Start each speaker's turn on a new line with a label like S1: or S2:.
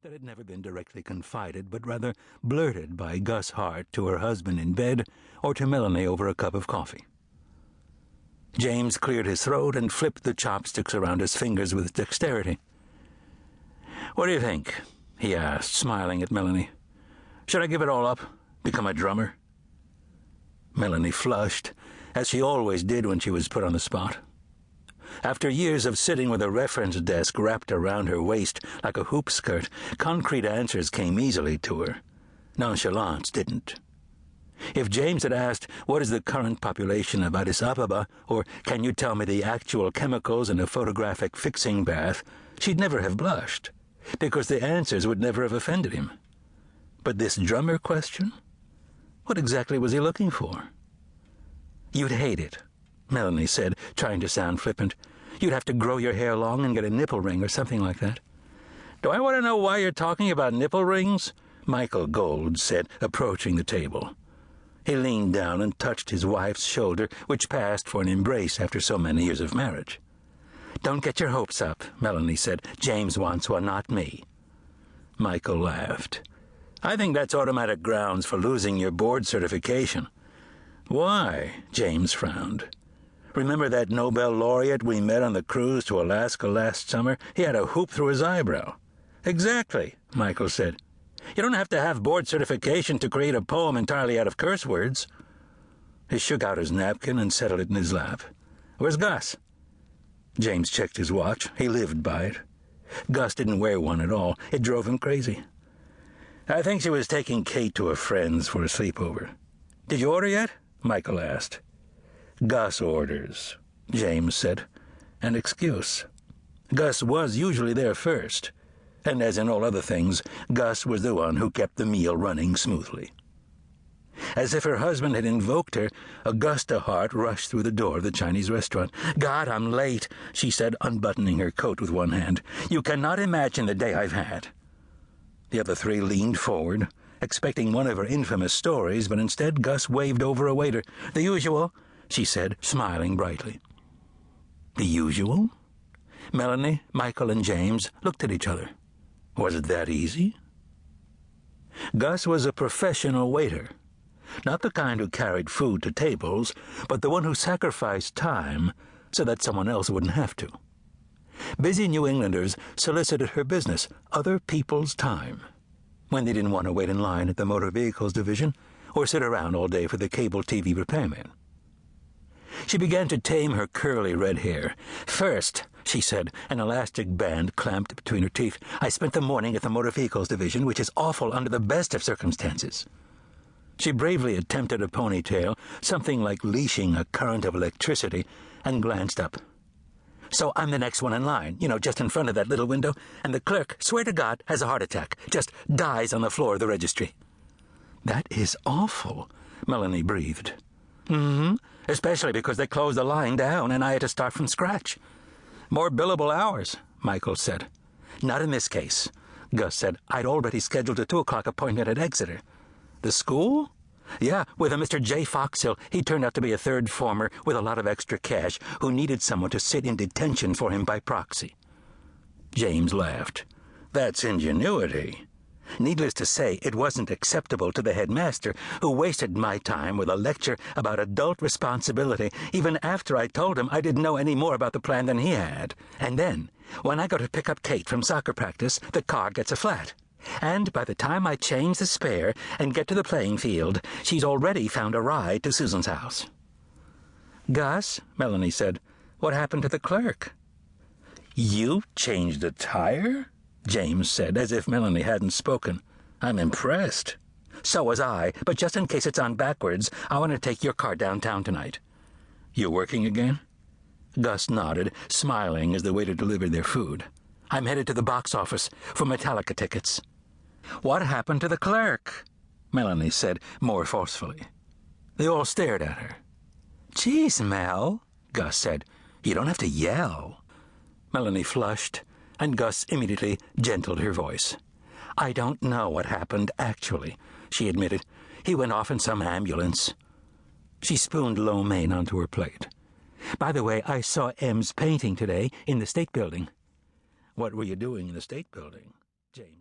S1: that had never been directly confided, but rather blurted by Gus Hart to her husband in bed or to Melanie over a cup of coffee. James cleared his throat and flipped the chopsticks around his fingers with dexterity. "What do you think?" he asked, smiling at Melanie. "Should I give it all up? Become a drummer?" Melanie flushed, as she always did when she was put on the spot. After years of sitting with a reference desk wrapped around her waist like a hoop skirt, concrete answers came easily to her. Nonchalance didn't. If James had asked, "What is the current population of Addis Ababa?" or "Can you tell me the actual chemicals in a photographic fixing bath?" she'd never have blushed, because the answers would never have offended him. But this drummer question? What exactly was he looking for? "You'd hate it," Melanie said, trying to sound flippant. "You'd have to grow your hair long and get a nipple ring or something like that." "Do I want to know why you're talking about nipple rings?" Michael Gold said, approaching the table. He leaned down and touched his wife's shoulder, which passed for an embrace after so many years of marriage. "Don't get your hopes up," Melanie said. "James wants one, not me." Michael laughed. "I think that's automatic grounds for losing your board certification." "Why?" James frowned. "Remember that Nobel laureate we met on the cruise to Alaska last summer? He had a hoop through his eyebrow." "Exactly," Michael said. "You don't have to have board certification to create a poem entirely out of curse words." He shook out his napkin and settled it in his lap. "Where's Gus?" James checked his watch. He lived by it. Gus didn't wear one at all. It drove him crazy. "I think she was taking Kate to a friend's for a sleepover." "Did you order yet?" Michael asked. "Gus orders," James said. An excuse. Gus was usually there first, and as in all other things, Gus was the one who kept the meal running smoothly. As if her husband had invoked her, Augusta Hart rushed through the door of the Chinese restaurant. "God, I'm late," she said, unbuttoning her coat with one hand. "You cannot imagine the day I've had." The other three leaned forward, expecting one of her infamous stories, but instead Gus waved over a waiter. "The usual," she said, smiling brightly. The usual? Melanie, Michael, and James looked at each other. Was it that easy? Gus was a professional waiter. Not the kind who carried food to tables, but the one who sacrificed time so that someone else wouldn't have to. Busy New Englanders solicited her business, other people's time, when they didn't want to wait in line at the motor vehicles division or sit around all day for the cable TV repairman. She began to tame her curly red hair. "First," she said, an elastic band clamped between her teeth, "I spent the morning at the motor vehicles division, which is awful under the best of circumstances." She bravely attempted a ponytail, something like leashing a current of electricity, and glanced up. "So I'm the next one in line, just in front of that little window, and the clerk, swear to God, has a heart attack, just dies on the floor of the registry." "That is awful," Melanie breathed. "Mm-hmm, especially because they closed the line down and I had to start from scratch." "More billable hours," Michael said. "Not in this case," Gus said. "I'd already scheduled a 2:00 appointment at Exeter." "The school?" "Yeah, with a Mr. J. Foxhill. He turned out to be a third former with a lot of extra cash who needed someone to sit in detention for him by proxy." James laughed. "That's ingenuity." Needless to say, it wasn't acceptable to the headmaster, who wasted my time with a lecture about adult responsibility, even after I told him I didn't know any more about the plan than he had. And then, when I go to pick up Kate from soccer practice, the car gets a flat. And by the time I change the spare and get to the playing field, she's already found a ride to Susan's house. "Gus," Melanie said, "what happened to the clerk?" "You changed a tire?" James said, as if Melanie hadn't spoken. "I'm impressed." "So was I, but just in case it's on backwards, I want to take your car downtown tonight." "You're working again?" Gus nodded, smiling as the waiter delivered their food. "I'm headed to the box office for Metallica tickets." "What happened to the clerk?" Melanie said more forcefully. They all stared at her. "Geez, Mel," Gus said. "You don't have to yell." Melanie flushed, and Gus immediately gentled her voice. "I don't know what happened, actually," she admitted. "He went off in some ambulance." She spooned lo mein onto her plate. "By the way, I saw M's painting today in the State Building." "What were you doing in the State Building?" James